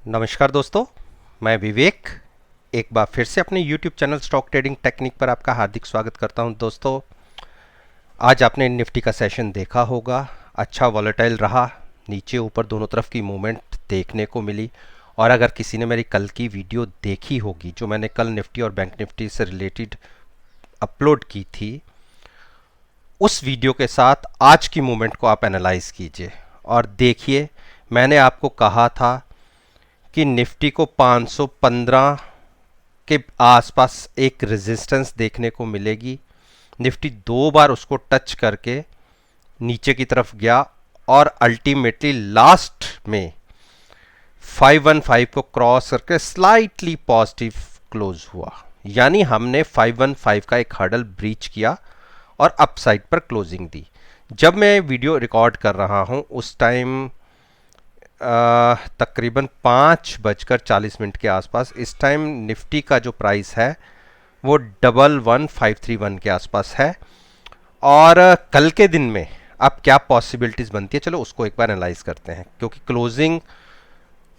नमस्कार दोस्तों, मैं विवेक एक बार फिर से अपने YouTube channel stock trading technique पर आपका हार्दिक स्वागत करता हूं। दोस्तों, आज आपने निफ्टी का सेशन देखा होगा। अच्छा वॉलेटाइल रहा, नीचे ऊपर दोनों तरफ की मूवमेंट देखने को मिली। और अगर किसी ने मेरी कल की वीडियो देखी होगी जो मैंने कल निफ्टी और बैंक निफ्टी से रिलेटेड अपलोड की थी, उस वीडियो के साथ आज की मूवमेंट को आप एनालाइज कीजिए और देखिए। मैंने आपको कहा था कि निफ्टी को 515 के आसपास एक रेजिस्टेंस देखने को मिलेगी। निफ्टी दो बार उसको टच करके नीचे की तरफ गया और अल्टीमेटली लास्ट में 515 को क्रॉस करके स्लाइटली पॉजिटिव क्लोज हुआ। यानी हमने 515 का एक हर्डल ब्रीच किया और अपसाइड पर क्लोजिंग दी। जब मैं वीडियो रिकॉर्ड कर रहा हूं उस टाइम तकरीबन 5:40 के आसपास। इस टाइम निफ्टी का जो प्राइस है वो 11531 के आसपास है। और कल के दिन में अब क्या पॉसिबिलिटीज बनती है, चलो उसको एक बार एनालाइज करते हैं। क्योंकि क्लोजिंग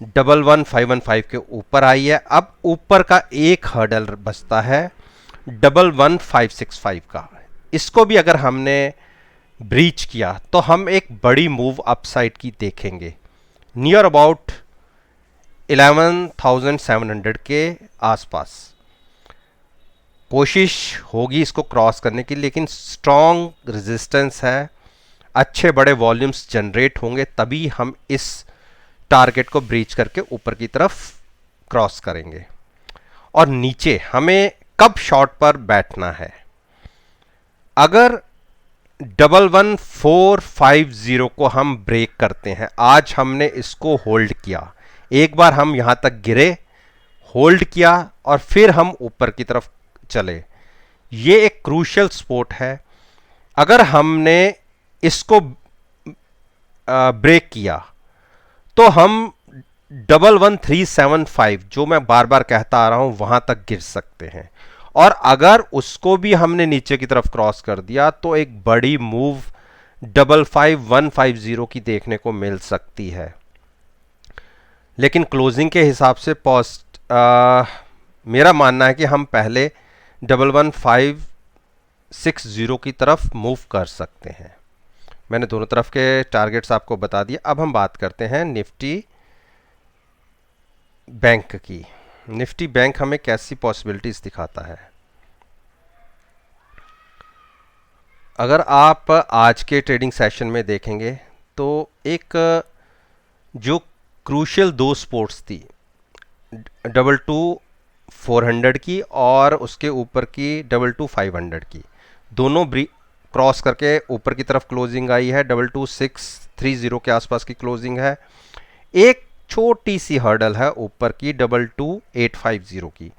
11515 के ऊपर आई है, अब ऊपर का एक हर्डल बचता है 11565 का। इसको भी अगर हमने ब्रीच किया तो हम एक बड़ी मूव अपसाइड की देखेंगे, नियर अबाउट 11,700 के आसपास। कोशिश होगी इसको क्रॉस करने की, लेकिन स्ट्रॉन्ग रेजिस्टेंस है, अच्छे बड़े वॉल्यूम्स जनरेट होंगे, तभी हम इस टारगेट को ब्रीच करके ऊपर की तरफ क्रॉस करेंगे। और नीचे हमें कब शॉर्ट पर बैठना है, अगर 11450 को हम ब्रेक करते हैं। आज हमने इसको होल्ड किया, एक बार हम यहां तक गिरे, होल्ड किया और फिर हम ऊपर की तरफ चले। ये एक क्रूशियल स्पॉट है। अगर हमने इसको ब्रेक किया तो हम 11375 जो मैं बार बार कहता आ रहा हूं वहां तक गिर सकते हैं। और अगर उसको भी हमने नीचे की तरफ क्रॉस कर दिया तो एक बड़ी मूव 55150 की देखने को मिल सकती है। लेकिन क्लोजिंग के हिसाब से मेरा मानना है कि हम पहले 11560 की तरफ मूव कर सकते हैं। मैंने दोनों तरफ के टारगेट्स आपको बता दिए। अब हम बात करते हैं निफ्टी बैंक की। निफ्टी बैंक हमें कैसी पॉसिबिलिटीज दिखाता है। अगर आप आज के ट्रेडिंग सेशन में देखेंगे तो एक जो क्रूशियल दो स्पोर्ट्स थी, 22400 की और उसके ऊपर की 22500 की, दोनों क्रॉस करके ऊपर की तरफ क्लोजिंग आई है। 22630 के आसपास की क्लोजिंग है। एक छोटी सी हर्डल है ऊपर की 22850 की।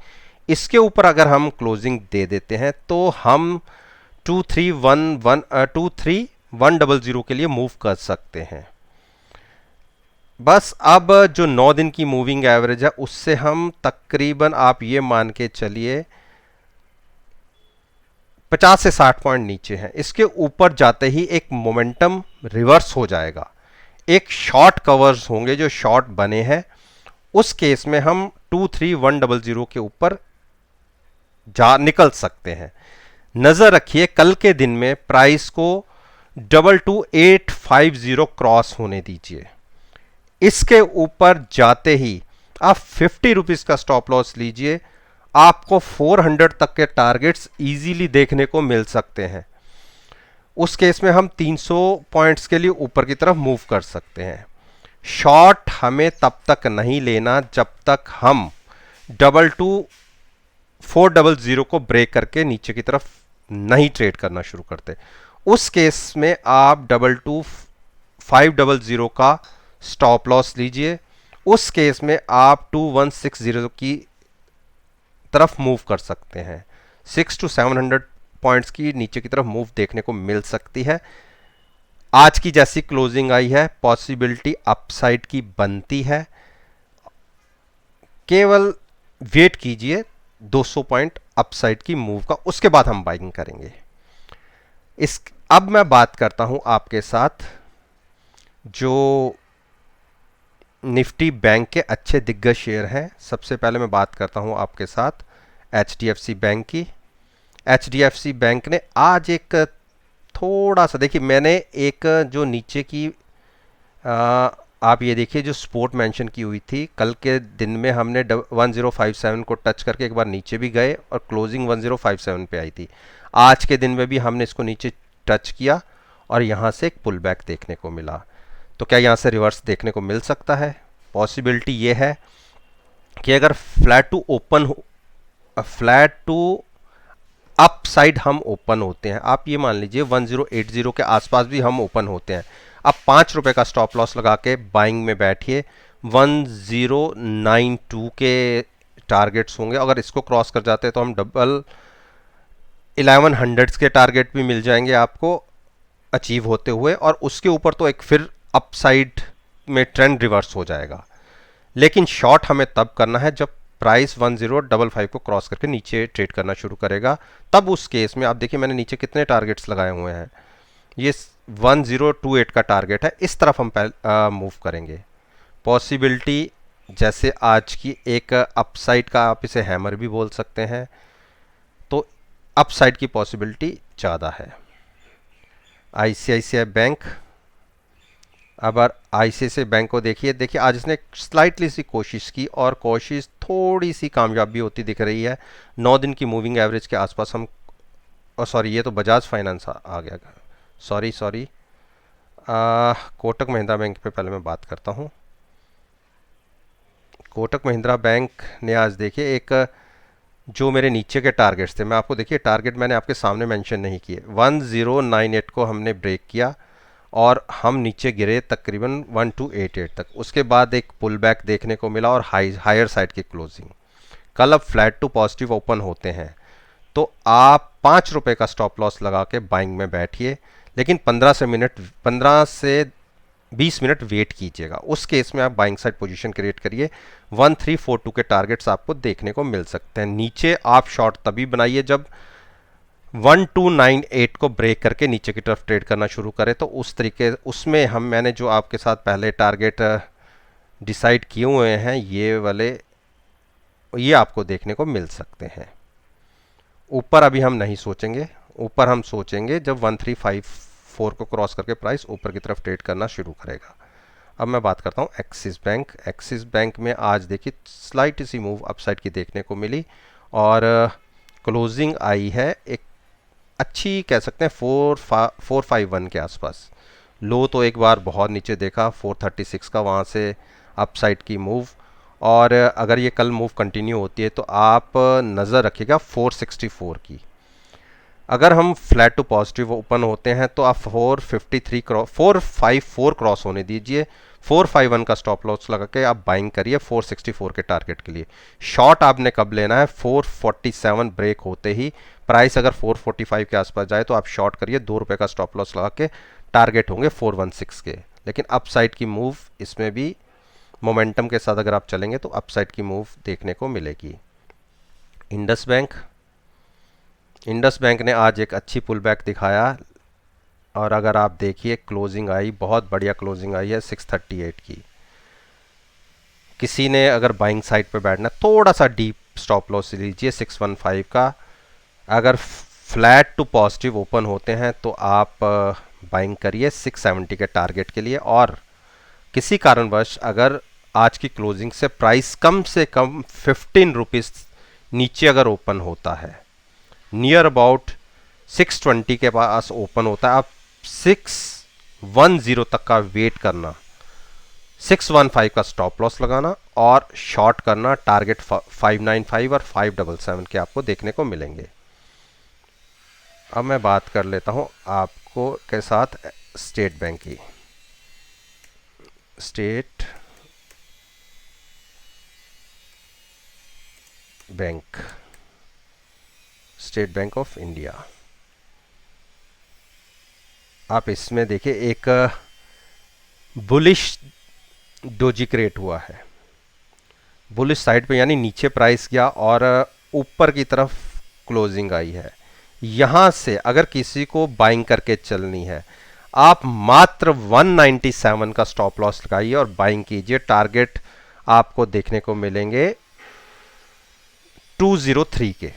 इसके ऊपर अगर हम क्लोजिंग दे देते हैं तो हम 23100 के लिए मूव कर सकते हैं। बस अब जो 9 दिन की मूविंग एवरेज है उससे हम तकरीबन, आप ये मान के चलिए, 50 से 60 पॉइंट नीचे हैं। इसके ऊपर जाते ही एक मोमेंटम रिवर्स हो जाएगा, एक शॉर्ट कवर्स होंगे जो शॉर्ट बने हैं। उस केस में हम 23100 के ऊपर जा निकल सकते हैं। नजर रखिए कल के दिन में प्राइस को 22850 क्रॉस होने दीजिए। इसके ऊपर जाते ही आप 50 रुपीज का स्टॉप लॉस लीजिए, आपको 400 तक के टारगेट्स इजीली देखने को मिल सकते हैं। उस केस में हम 300 पॉइंट्स के लिए ऊपर की तरफ मूव कर सकते हैं। शॉर्ट हमें तब तक नहीं लेना जब तक हम 22400 को ब्रेक करके नीचे की तरफ नहीं ट्रेड करना शुरू करते। उस केस में आप 22500 का स्टॉप लॉस लीजिए। उस केस में आप 2160 की तरफ मूव कर सकते हैं। 600 to 700 पॉइंट्स की नीचे की तरफ मूव देखने को मिल सकती है। आज की जैसी क्लोजिंग आई है, पॉसिबिलिटी अपसाइड की बनती है। केवल वेट कीजिए 200 पॉइंट अपसाइड की मूव का, उसके बाद हम बाइंग करेंगे। अब मैं बात करता हूं आपके साथ जो निफ्टी बैंक के अच्छे दिग्गज शेयर हैं। सबसे पहले मैं बात करता हूं आपके साथ एचडीएफसी बैंक की। एचडीएफसी बैंक ने आज एक थोड़ा सा, देखिए मैंने एक जो नीचे की आप ये देखिए जो सपोर्ट मेंशन की हुई थी, कल के दिन में हमने 1057 को टच करके एक बार नीचे भी गए और क्लोजिंग 1057 पे आई थी। आज के दिन में भी हमने इसको नीचे टच किया और यहाँ से एक पुल बैक देखने को मिला। तो क्या यहाँ से रिवर्स देखने को मिल सकता है? पॉसिबिलिटी ये है कि अगर फ्लैट टू ओपन हो, फ्लैट टू अप साइड हम ओपन होते हैं, आप ये मान लीजिए 1080 के आसपास भी हम ओपन होते हैं, आप 5 रुपए का स्टॉप लॉस लगा के बाइंग में बैठिए। 1092 के टारगेट्स होंगे, अगर इसको क्रॉस कर जाते हैं तो हम डबल 1100 के टारगेट भी मिल जाएंगे आपको अचीव होते हुए, और उसके ऊपर तो एक फिर अपसाइड में ट्रेंड रिवर्स हो जाएगा। लेकिन शॉर्ट हमें तब करना है जब प्राइस 1055 को क्रॉस करके नीचे ट्रेड करना शुरू करेगा। तब उस केस में आप देखिए मैंने नीचे कितने टारगेट्स लगाए हुए हैं, ये 1028 का टारगेट है, इस तरफ हम मूव करेंगे। पॉसिबिलिटी जैसे आज की एक अपसाइड का, आप इसे हैमर भी बोल सकते हैं, तो अपसाइड की पॉसिबिलिटी ज़्यादा है। आईसीआईसीआई बैंक, अब आईसीआईसीआई बैंक को देखिए आज इसने स्लाइटली सी कोशिश की और कोशिश थोड़ी सी कामयाब भी होती दिख रही है। 9 दिन की मूविंग एवरेज के आसपास हम, सॉरी ये तो बजाज फाइनेंस आ गया, सॉरी कोटक महिंद्रा बैंक पे पहले मैं बात करता हूँ। कोटक महिंद्रा बैंक ने आज देखिए एक, जो मेरे नीचे के टारगेट्स थे, मैं आपको देखिए टारगेट मैंने आपके सामने मेंशन नहीं किए, 1098 को हमने ब्रेक किया और हम नीचे गिरे तकरीबन 1288 तक। उसके बाद एक पुल बैक देखने को मिला और हायर साइड की क्लोजिंग। कल अब फ्लैट टू पॉजिटिव ओपन होते हैं तो आप 5 रुपए का स्टॉप लॉस लगा के बाइंग में बैठिए, लेकिन 15 से 20 मिनट वेट कीजिएगा। उस केस में आप बाइंग साइड पोजीशन क्रिएट करिए। 1342 के टारगेट्स आपको देखने को मिल सकते हैं। नीचे आप शॉर्ट तभी बनाइए जब 1298 को ब्रेक करके नीचे की तरफ ट्रेड करना शुरू करें। तो उस तरीके उसमें मैंने जो आपके साथ पहले टारगेट डिसाइड किए हुए हैं, ये वाले, ये आपको देखने को मिल सकते हैं। ऊपर अभी हम नहीं सोचेंगे, ऊपर हम सोचेंगे जब 1354 को क्रॉस करके प्राइस ऊपर की तरफ ट्रेड करना शुरू करेगा। अब मैं बात करता हूँ एक्सिस बैंक। एक्सिस बैंक में आज देखिए स्लाइट सी मूव अपसाइड की देखने को मिली और क्लोजिंग आई है एक अच्छी, कह सकते हैं 451 के आसपास। लो तो एक बार बहुत नीचे देखा 436 का, वहाँ से अपसाइड की मूव, और अगर ये कल मूव कंटिन्यू होती है तो आप नज़र रखिएगा 464 की। अगर हम फ्लैट टू पॉजिटिव ओपन होते हैं तो आप 454 क्रॉस होने दीजिए, 451 का स्टॉप लॉस लगा के आप बाइंग करिए 464 के टारगेट के लिए। शॉर्ट आपने कब लेना है? 447 ब्रेक होते ही प्राइस अगर 445 के आसपास जाए तो आप शॉर्ट करिए, 2 रुपये का स्टॉप लॉस लगा के, टारगेट होंगे 416 के। लेकिन अपसाइड की मूव इसमें भी मोमेंटम के साथ अगर आप चलेंगे तो अपसाइड की मूव देखने को मिलेगी। इंडस बैंक, इंडस बैंक ने आज एक अच्छी पुल बैक दिखाया और अगर आप देखिए क्लोजिंग आई, बहुत बढ़िया क्लोजिंग आई है 638 की। किसी ने अगर बाइंग साइड पे बैठना, थोड़ा सा डीप स्टॉप लॉस लीजिए 615 का। अगर फ्लैट टू पॉजिटिव ओपन होते हैं तो आप बाइंग करिए 670 के टारगेट के लिए, और किसी कारणवश अगर आज की क्लोजिंग से प्राइस कम से कम 15 रुपीज़ नीचे अगर ओपन होता है, नियर अबाउट 620 के पास ओपन होता है, आप 610 तक का वेट करना, 615 का स्टॉप लॉस लगाना और शॉर्ट करना। टारगेट 595 और 577 के आपको देखने को मिलेंगे। अब मैं बात कर लेता हूं आपको के साथ स्टेट बैंक की। State bank, state bank of India. आप इसमें देखिए एक बुलिश डोजी क्रिएट हुआ है, बुलिश साइड पे, यानी नीचे प्राइस गया और ऊपर की तरफ क्लोजिंग आई है। यहाँ से अगर किसी को बाइंग करके चलनी है, आप मात्र 197 का स्टॉप लॉस लगाइए और बाइंग कीजिए। टारगेट आपको देखने को मिलेंगे 203 के।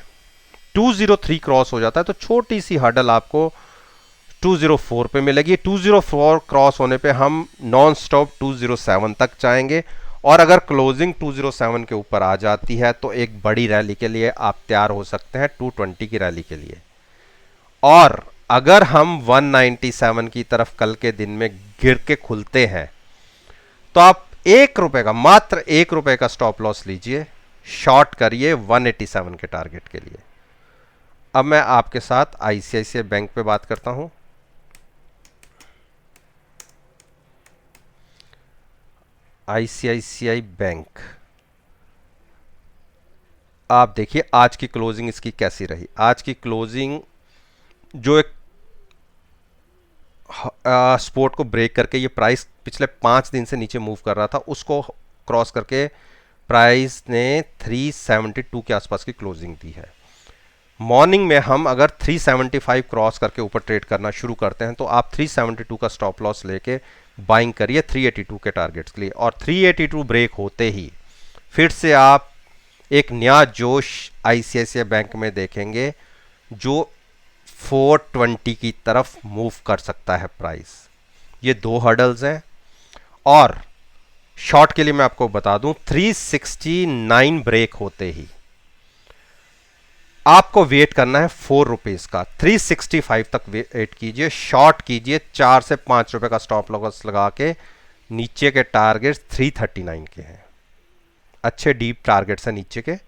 203 क्रॉस हो जाता है तो छोटी सी हर्डल आपको 204 पे मिलेगी। 204 क्रॉस होने पे हम नॉन स्टॉप 207 तक जाएंगे और अगर क्लोजिंग 207 के ऊपर आ जाती है तो एक बड़ी रैली के लिए आप तैयार हो सकते हैं, 220 की रैली के लिए। और अगर हम 197 की तरफ कल के दिन में गिर के खुलते हैं तो आप ₹1 का, मात्र ₹1 का स्टॉप लॉस लीजिए, शॉर्ट करिए 187 के टारगेट के लिए। अब मैं आपके साथ आईसीआईसीआई बैंक पे बात करता हूं। आईसीआईसीआई बैंक, आप देखिए आज की क्लोजिंग इसकी कैसी रही। आज की क्लोजिंग जो एक सपोर्ट को ब्रेक करके ये प्राइस पिछले 5 दिन से नीचे मूव कर रहा था, उसको क्रॉस करके प्राइस ने 372 के आसपास की क्लोजिंग दी है। मॉर्निंग में हम अगर 375 क्रॉस करके ऊपर ट्रेड करना शुरू करते हैं तो आप 372 का स्टॉप लॉस लेके बाइंग करिए 382 के टारगेट्स के लिए। और 382 ब्रेक होते ही फिर से आप एक नया जोश आईसीआईसीआई बैंक में देखेंगे जो 420 की तरफ मूव कर सकता है प्राइस। ये 2 हर्डल्स हैं। और शॉर्ट के लिए मैं आपको बता दूं, 369 ब्रेक होते ही आपको वेट करना है ₹4 का। 365 तक वेट कीजिए, शॉर्ट कीजिए, 4 से ₹5 का स्टॉप लॉस लगा के। नीचे के टारगेट्स 339 के हैं, अच्छे डीप टारगेट्स हैं नीचे के।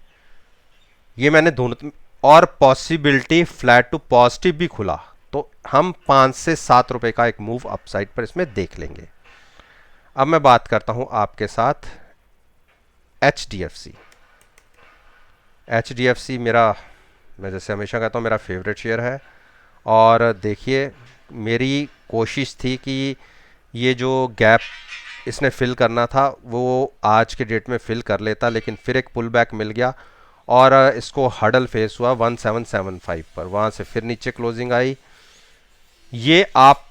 ये मैंने दोनों, और पॉसिबिलिटी फ्लैट टू पॉजिटिव भी खुला तो हम ₹5 से ₹7 का एक मूव अपसाइड पर इसमें देख लेंगे। अब मैं बात करता हूं आपके साथ एचडीएफसी। एचडीएफसी मेरा, मैं जैसे हमेशा कहता हूं, मेरा फेवरेट शेयर है। और देखिए मेरी कोशिश थी कि ये जो गैप इसने फिल करना था वो आज के डेट में फिल कर लेता, लेकिन फिर एक पुल बैक मिल गया और इसको हडल फेस हुआ 1775 पर, वहाँ से फिर नीचे क्लोजिंग आई। ये आप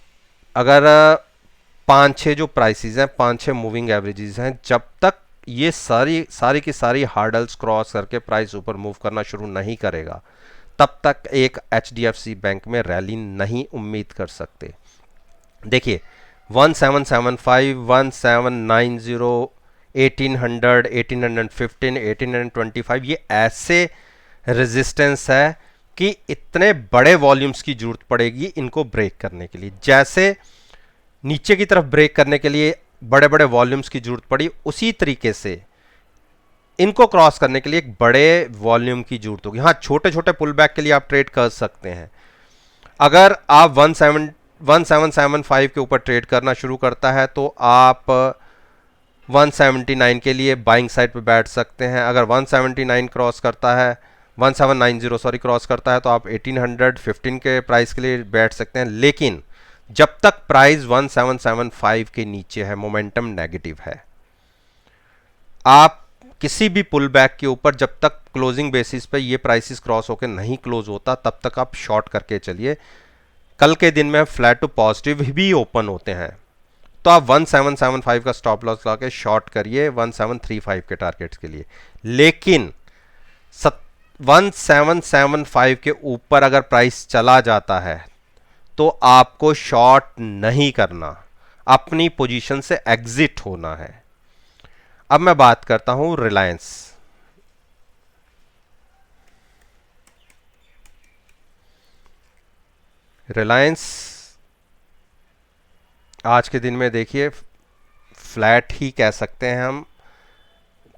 अगर 5-6 जो प्राइसेस हैं, 5-6 मूविंग एवरेजेस हैं, जब तक ये सारी की सारी हार्डल्स क्रॉस करके प्राइस ऊपर मूव करना शुरू नहीं करेगा तब तक एक एचडीएफसी बैंक में रैली नहीं उम्मीद कर सकते। देखिए 1775, 1790, 1800, 1815, 1825, ये ऐसे रेजिस्टेंस है कि इतने बड़े वॉल्यूम्स की जरूरत पड़ेगी इनको ब्रेक करने के लिए। जैसे नीचे की तरफ ब्रेक करने के लिए बड़े बड़े वॉल्यूम्स की जरूरत पड़ी, उसी तरीके से इनको क्रॉस करने के लिए एक बड़े वॉल्यूम की जरूरत होगी। हाँ, छोटे छोटे पुल बैक के लिए आप ट्रेड कर सकते हैं। अगर आप 1775 के ऊपर ट्रेड करना शुरू करता है तो आप 179 के लिए बाइंग साइड पे बैठ सकते हैं। अगर 179 क्रॉस करता है, 1790 सॉरी क्रॉस करता है तो आप 1815 के प्राइस के लिए बैठ सकते हैं। लेकिन जब तक प्राइस 1775 के नीचे है, मोमेंटम नेगेटिव है, आप किसी भी पुल बैक के ऊपर जब तक क्लोजिंग बेसिस पे ये प्राइसेस क्रॉस होकर नहीं क्लोज होता तब तक आप शॉर्ट करके चलिए। कल के दिन में फ्लैट टू पॉजिटिव भी ओपन होते हैं तो आप 1775 का स्टॉप लॉस लगा के शॉर्ट करिए 1735 के टारगेट्स के लिए। लेकिन 1775 के ऊपर अगर प्राइस चला जाता है तो आपको शॉर्ट नहीं करना, अपनी पोजीशन से एग्जिट होना है। अब मैं बात करता हूं रिलायंस। रिलायंस आज के दिन में देखिए फ्लैट ही कह सकते हैं हम,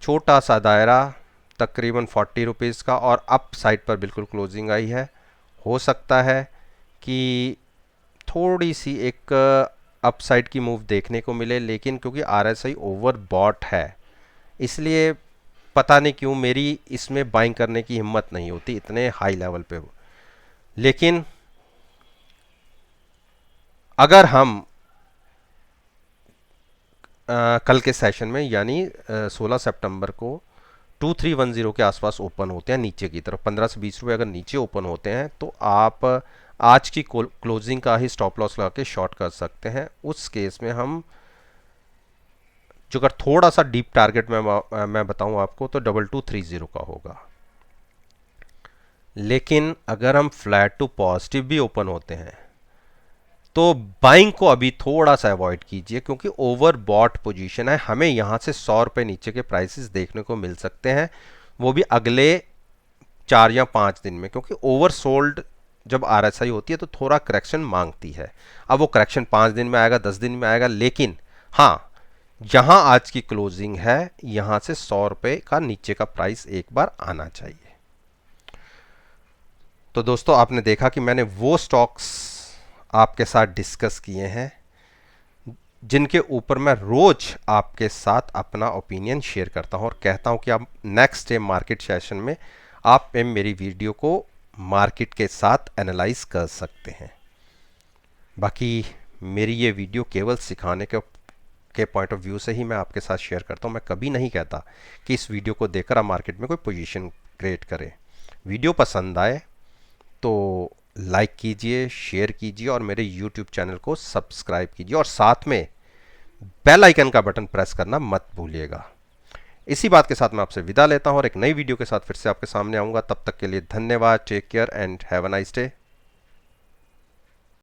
छोटा सा दायरा तकरीबन ₹40 का और अप साइड पर बिल्कुल क्लोजिंग आई है। हो सकता है कि थोड़ी सी एक अपसाइड की मूव देखने को मिले, लेकिन क्योंकि आरएसआई ओवर बॉट है इसलिए पता नहीं क्यों मेरी इसमें बाइंग करने की हिम्मत नहीं होती इतने हाई लेवल पे। लेकिन अगर हम कल के सेशन में यानी 16 सितंबर को 2310 के आसपास ओपन होते हैं नीचे की तरफ, 15 से 20 रुपए अगर नीचे ओपन होते हैं तो आप आज की क्लोजिंग का ही स्टॉप लॉस लगा के शॉर्ट कर सकते हैं। उस केस में हम जो अगर थोड़ा सा डीप टारगेट में मैं बताऊं आपको तो 2230 का होगा। लेकिन अगर हम फ्लैट टू पॉजिटिव भी ओपन होते हैं तो बाइंग को अभी थोड़ा सा अवॉइड कीजिए, क्योंकि ओवर बॉट पोजीशन है। हमें यहां से 100 रुपए नीचे के प्राइसेस देखने को मिल सकते हैं, वो भी अगले 4 या 5 दिन में, क्योंकि ओवर सोल्ड जब आरएसआई होती है तो थोड़ा करेक्शन मांगती है। अब वो करेक्शन 5 दिन में आएगा, 10 दिन में आएगा, लेकिन हाँ, जहां आज की क्लोजिंग है यहां से 100 रुपए का नीचे का प्राइस एक बार आना चाहिए। तो दोस्तों, आपने देखा कि मैंने वो स्टॉक्स आपके साथ डिस्कस किए हैं जिनके ऊपर मैं रोज आपके साथ अपना ओपिनियन शेयर करता हूं और कहता हूं कि आप नेक्स्ट डे मार्केट सेशन में आप मेरी वीडियो को मार्केट के साथ एनालाइज कर सकते हैं। बाकी मेरी ये वीडियो केवल सिखाने के पॉइंट ऑफ व्यू से ही मैं आपके साथ शेयर करता हूं। मैं कभी नहीं कहता कि इस वीडियो को देखकर आप मार्केट में कोई पोजीशन क्रिएट करें। वीडियो पसंद आए तो लाइक कीजिए, शेयर कीजिए और मेरे YouTube चैनल को सब्सक्राइब कीजिए और साथ में बेल आइकन का बटन प्रेस करना मत भूलिएगा। इसी बात के साथ मैं आपसे विदा लेता हूं और एक नई वीडियो के साथ फिर से आपके सामने आऊंगा। तब तक के लिए धन्यवाद। Take care and have a nice day.